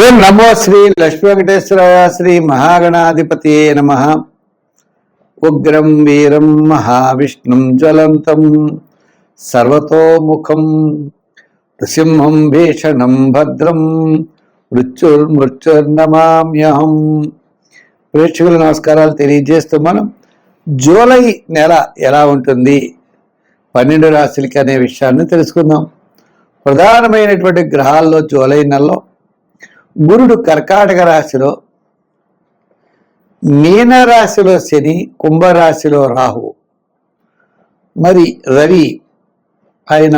ఓం నమో శ్రీ లక్ష్మీ వెంకటేశ్వరాయ శ్రీ మహాగణాధిపతి నమ. ఉగ్రం వీరం మహావిష్ణుం జ్వలంతం సర్వతోముఖం నృసింహం భీషణం భద్రం మృత్యుర్నమామ్యహం. ప్రేక్షకుల నమస్కారాలు తెలియజేస్తూ మనం జూలై నెల ఎలా ఉంటుంది 12 రాశులకి అనే విషయాన్ని తెలుసుకుందాం. ప్రధానమైనటువంటి గ్రహాల్లో జూలై నెలలో గురుడు కర్కాటక రాశిలో, మీనరాశిలో శని, కుంభరాశిలో రాహు, మరి రవి ఆయన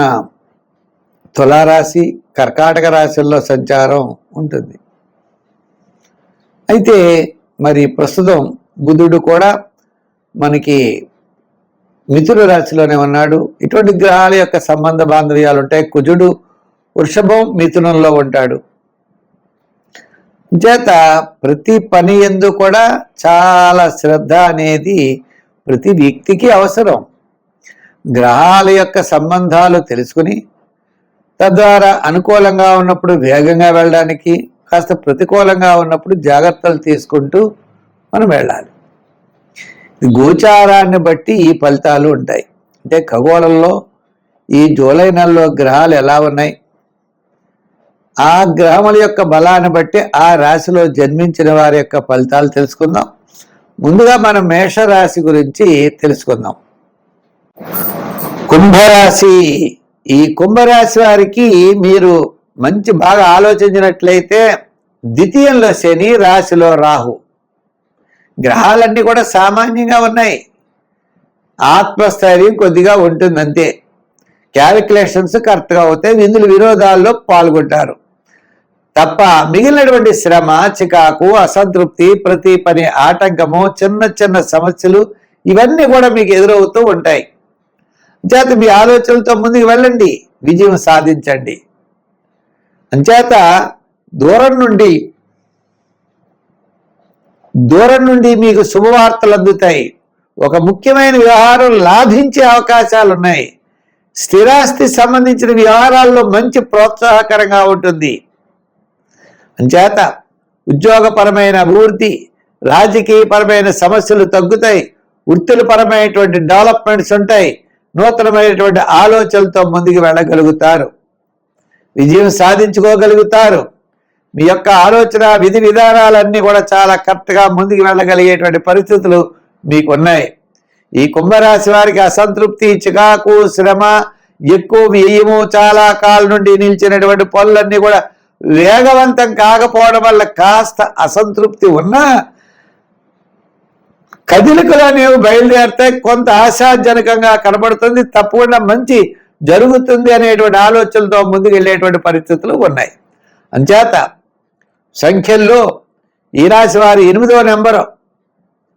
తులారాశి కర్కాటక రాశుల్లో సంచారం ఉంటుంది. అయితే మరి ప్రస్తుతం బుధుడు కూడా మనకి మిథున రాశిలోనే ఉన్నాడు. ఇటువంటి గ్రహాల యొక్క సంబంధ బాంధవ్యాలు ఉంటాయి. కుజుడు వృషభం మిథునంలో ఉంటాడు. చేత ప్రతి పని యందు కూడా చాలా శ్రద్ధ అనేది ప్రతి వ్యక్తికి అవసరం. గ్రహాల యొక్క సంబంధాలు తెలుసుకుని తద్వారా అనుకూలంగా ఉన్నప్పుడు వేగంగా వెళ్ళడానికి, కాస్త ప్రతికూలంగా ఉన్నప్పుడు జాగ్రత్తలు తీసుకుంటూ మనం వెళ్ళాలి. గోచారాన్ని బట్టి ఈ ఫలితాలు ఉంటాయి. అంటే ఖగోళంలో ఈ జూలై నెలలో గ్రహాలు ఎలా ఉన్నాయి, ఆ గ్రహముల యొక్క బలాన్ని బట్టి ఆ రాశిలో జన్మించిన వారి యొక్క ఫలితాలు తెలుసుకుందాం. ముందుగా మనం మేషరాశి గురించి తెలుసుకుందాం. కుంభరాశి. ఈ కుంభరాశి వారికి మీరు బాగా ఆలోచించినట్లయితే ద్వితీయంలో శని, రాశిలో రాహు, గ్రహాలన్నీ కూడా సామాన్యంగా ఉన్నాయి. ఆత్మస్థైర్యం కొద్దిగా ఉంటుంది అంతే. క్యాలిక్యులేషన్స్ కరెక్ట్గా అవుతాయి. విందులు విరోధాల్లో పాల్గొంటారు తప్ప మిగిలినటువంటి శ్రమ, చికాకు, అసంతృప్తి, ప్రతి పని ఆటంకము, చిన్న చిన్న సమస్యలు ఇవన్నీ కూడా మీకు ఎదురవుతూ ఉంటాయి. అంచేత మీ ఆలోచనలతో ముందుకు వెళ్ళండి, విజయం సాధించండి. అంచేత దూరం నుండి మీకు శుభవార్తలు అందుతాయి. ఒక ముఖ్యమైన వ్యవహారం లాభించే అవకాశాలు ఉన్నాయి. స్థిరాస్తి సంబంధించిన వ్యవహారాల్లో మంచి ప్రోత్సాహకరంగా ఉంటుంది. అంచేత ఉద్యోగపరమైన అభివృద్ధి, రాజకీయపరమైన సమస్యలు తగ్గుతాయి. వృత్తులపరమైనటువంటి డెవలప్మెంట్స్ ఉంటాయి. నూతనమైనటువంటి ఆలోచనలతో ముందుకు వెళ్ళగలుగుతారు, విజయం సాధించుకోగలుగుతారు. మీ యొక్క ఆలోచన విధి విధానాలన్నీ కూడా చాలా కరెక్ట్గా ముందుకు వెళ్ళగలిగేటువంటి పరిస్థితులు మీకున్నాయి. ఈ కుంభరాశి వారికి అసంతృప్తి, చికాకు, శ్రమ, ఎక్కువ వ్యయము, చాలా కాలం నుండి నిలిచినటువంటి పనులన్నీ కూడా వేగవంతం కాకపోవడం వల్ల కాస్త అసంతృప్తి ఉన్నా కదిలికలు అనేవి బయలుదేరితే కొంత ఆశాజనకంగా కనబడుతుంది. తప్పకుండా మంచి జరుగుతుంది అనేటువంటి ఆలోచనలతో ముందుకు వెళ్ళేటువంటి పరిస్థితులు ఉన్నాయి. అంచేత సంఖ్యల్లో ఈ రాశి వారి 8వ నెంబరు,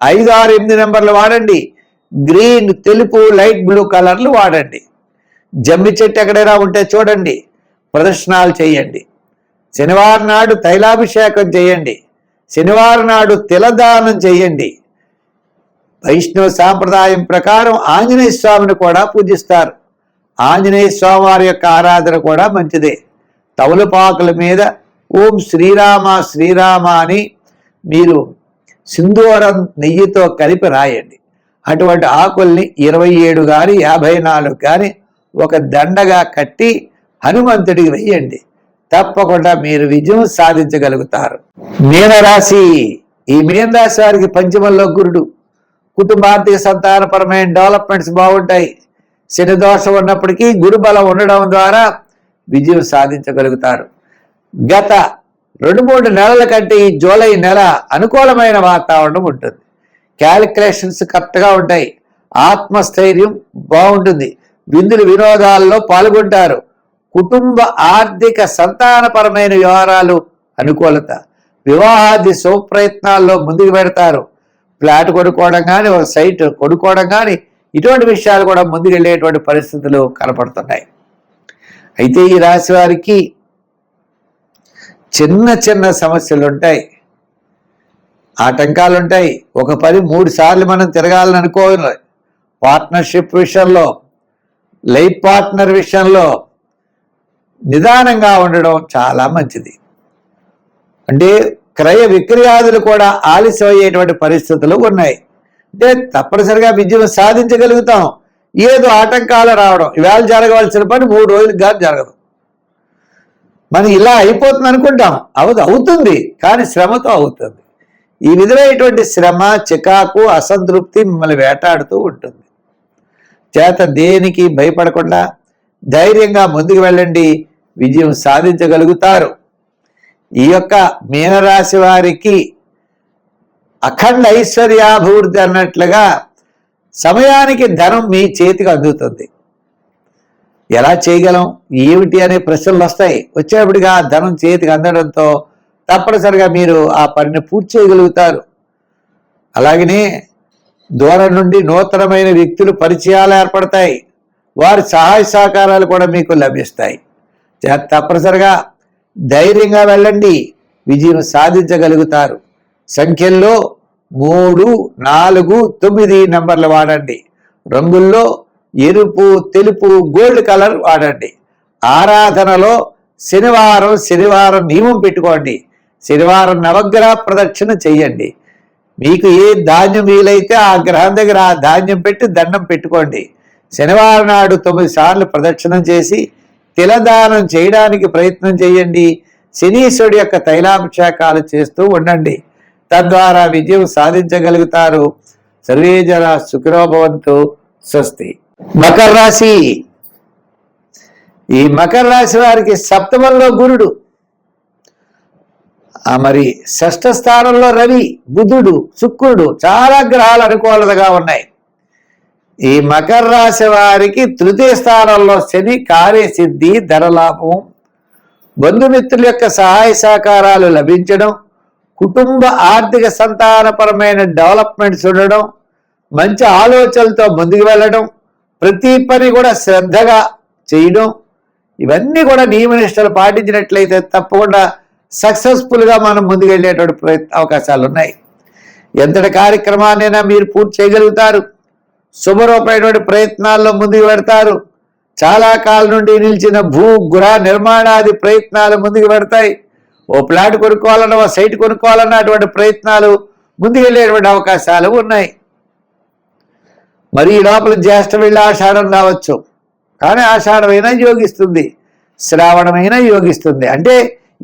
5, 6, 8 నెంబర్లు వాడండి. గ్రీన్, తెలుపు, లైట్ బ్లూ కలర్లు వాడండి. జమ్మి చెట్టు ఎక్కడైనా ఉంటే చూడండి, ప్రదర్శనలు చేయండి. శనివారం నాడు తైలాభిషేకం చేయండి. శనివారం నాడు తిలదానం చేయండి. వైష్ణవ సాంప్రదాయం ప్రకారం ఆంజనేయ స్వామిని కూడా పూజిస్తారు. ఆంజనేయ స్వామి వారి యొక్క ఆరాధన కూడా మంచిదే. తమలపాకుల మీద ఓం శ్రీరామ శ్రీరామ అని మీరు సింధూరం నెయ్యితో కలిపి రాయండి. అటువంటి ఆకుల్ని 27 కానీ 54 కానీ ఒక దండగా కట్టి హనుమంతుడికి వెయ్యండి. తప్పకుండా మీరు విజయం సాధించగలుగుతారు. మీనరాశి. ఈ మీనరాశి వారికి పంచమంలో గురుడు. కుటుంబాంతిక సంతానపరమైన డెవలప్మెంట్స్ బాగుంటాయి. శని దోషం ఉన్నప్పటికీ గురు బలం ఉండడం ద్వారా విజయం సాధించగలుగుతారు. గత 2-3 నెలల కంటే ఈ జూలై నెల అనుకూలమైన వాతావరణం ఉంటుంది. క్యాలిక్యులేషన్స్ కరెక్ట్గా ఉంటాయి. ఆత్మస్థైర్యం బాగుంటుంది. విందులు వినోదాల్లో పాల్గొంటారు. కుటుంబ ఆర్థిక సంతానపరమైన వ్యవహారాలు అనుకూలత. వివాహాది శుభప్రయత్నాల్లో ముందుకు పెడతారు. ఫ్లాట్ కొనుక్కోవడం కానీ, ఒక సైట్ కొనుక్కోవడం కానీ, ఇటువంటి విషయాలు కూడా ముందుకు వెళ్ళేటువంటి పరిస్థితులు కనపడుతున్నాయి. అయితే ఈ రాశి వారికి చిన్న చిన్న సమస్యలు ఉంటాయి, ఆటంకాలు ఉంటాయి. ఒక పని 3 సార్లు మనం తిరగాలని అనుకోవాలి. పార్ట్నర్షిప్ విషయంలో, లైఫ్ పార్ట్నర్ విషయంలో నిదానంగా ఉండడం చాలా మంచిది. అంటే క్రయ విక్రయాదులు కూడా ఆలస్యం అయ్యేటువంటి పరిస్థితులు ఉన్నాయి. అంటే తప్పనిసరిగా విజయం సాధించగలుగుతాం. ఏదో ఆటంకాలు రావడం, ఇవాళ జరగవలసిన పని 3 రోజులకు కానీ జరగదు. మనం ఇలా అయిపోతుంది అనుకుంటాం, అవుతుంది, కానీ శ్రమతో అవుతుంది. ఈ విధమైనటువంటి శ్రమ, చికాకు, అసంతృప్తి మిమ్మల్ని వేటాడుతూ ఉంటుంది. చేత దేనికి భయపడకుండా ధైర్యంగా ముందుకు వెళ్ళండి, విజయం సాధించగలుగుతారు. ఈ యొక్క మీనరాశి వారికి అఖండ ఐశ్వర్యాభివృద్ధి అన్నట్లుగా సమయానికి ధనం మీ చేతికి అందుతుంది. ఎలా చేయగలం, ఏమిటి అనే ప్రశ్నలు వస్తాయి. వచ్చేప్పటిగా ధనం చేతికి అందడంతో తప్పనిసరిగా మీరు ఆ పనిని పూర్తి చేయగలుగుతారు. అలాగనే దూరం నుండి నూతనమైన వ్యక్తులు పరిచయాలు ఏర్పడతాయి. వారి సహాయ సహకారాలు కూడా మీకు లభిస్తాయి. తప్పనిసరిగా ధైర్యంగా వెళ్ళండి, విజయం సాధించగలుగుతారు. సంఖ్యల్లో 3, 4, 9 నంబర్లు వాడండి. రంగుల్లో ఎరుపు, తెలుపు, గోల్డ్ కలర్ వాడండి. ఆరాధనలో శనివారం నియమం పెట్టుకోండి. శనివారం నవగ్రహ ప్రదక్షిణ చెయ్యండి. మీకు ఏ ధాన్యం వీలైతే ఆ గ్రహం దగ్గర ఆ ధాన్యం పెట్టి దండం పెట్టుకోండి. శనివారం నాడు 9 సార్లు ప్రదక్షిణం చేసి తిలదానం చేయడానికి ప్రయత్నం చేయండి. శనీశ్వరుడి యొక్క తైలాభిషేకాలు చేస్తూ ఉండండి. తద్వారా విజయం సాధించగలుగుతారు. సర్వే జన సుఖినో భవంతు. స్వస్తి. మకర రాశి. ఈ మకర రాశి వారికి సప్తమంలో గురుడు, మరి 6వ స్థానంలో రవి, బుధుడు, శుక్రుడు, చాలా గ్రహాలు అనుకూలతగా ఉన్నాయి. ఈ మకర రాశి వారికి 3వ స్థానంలో శని, కార్యసిద్ధి, ధనలాభం, బంధుమిత్రుల యొక్క సహాయ సహకారాలు లభించడం, కుటుంబ ఆర్థిక సంతానపరమైన డెవలప్మెంట్స్ ఉండడం, మంచి ఆలోచనలతో ముందుకు వెళ్ళడం, ప్రతి పని కూడా శ్రద్ధగా చేయడం, ఇవన్నీ కూడా నియమనిష్టలు పాటించినట్లయితే తప్పకుండా సక్సెస్ఫుల్గా మనం ముందుకు వెళ్ళేటువంటి అవకాశాలు ఉన్నాయి. ఎంతటి కార్యక్రమాన్నైనా మీరు పూర్తి చేయగలుగుతారు. శుభరూపమైనటువంటి ప్రయత్నాల్లో ముందుకు పెడతారు. చాలా కాలం నుండి నిలిచిన గృహ నిర్మాణాది ప్రయత్నాలు ముందుకు పెడతాయి. ఓ ప్లాట్ కొనుక్కోవాలన్నా, ఓ సైట్ కొనుక్కోవాలన్నా అటువంటి ప్రయత్నాలు ముందుకు వెళ్ళేటువంటి అవకాశాలు ఉన్నాయి. మరి ఈ లోపల జ్యేష్ఠం వెళ్ళి ఆషాఢం రావచ్చు, కానీ ఆషాఢమైనా యోగిస్తుంది, శ్రావణమైనా యోగిస్తుంది. అంటే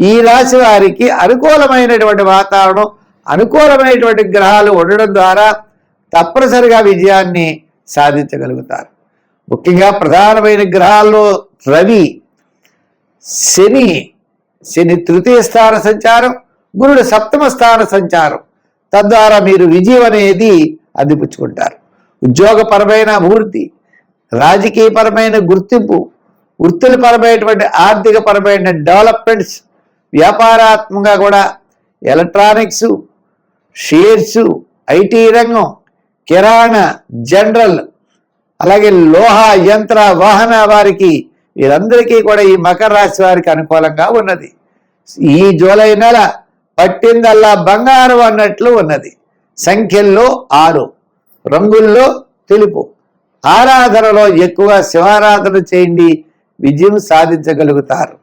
ఈ రాశి వారికి అనుకూలమైనటువంటి వాతావరణం, అనుకూలమైనటువంటి గ్రహాలు ఉండడం ద్వారా తప్పనిసరిగా విజయాన్ని సాధించగలుగుతారు. ముఖ్యంగా ప్రధానమైన గ్రహాల్లో రవి, శని 3వ స్థాన సంచారం, గురుడు 7వ స్థాన సంచారం. తద్వారా మీరు విజయం అనేది అందిపుచ్చుకుంటారు. ఉద్యోగపరమైన అభివృద్ధి, రాజకీయపరమైన గుర్తింపు, వృత్తులపరమైనటువంటి ఆర్థికపరమైన డెవలప్మెంట్స్, వ్యాపారాత్మకంగా కూడా ఎలక్ట్రానిక్స్, షేర్స్, ఐటీ రంగం, కిరాణా, జనరల్, అలాగే లోహ, యంత్ర, వాహన వారికి, వీరందరికీ కూడా ఈ మకర రాశి వారికి అనుకూలంగా ఉన్నది. ఈ జూలై నెల పట్టిందల్లా బంగారం అన్నట్లు ఉన్నది. సంఖ్యల్లో 6, రంగుల్లో తెలుపు. ఆరాధనలో ఎక్కువ శివారాధన చేయండి, విజయం సాధించగలుగుతారు.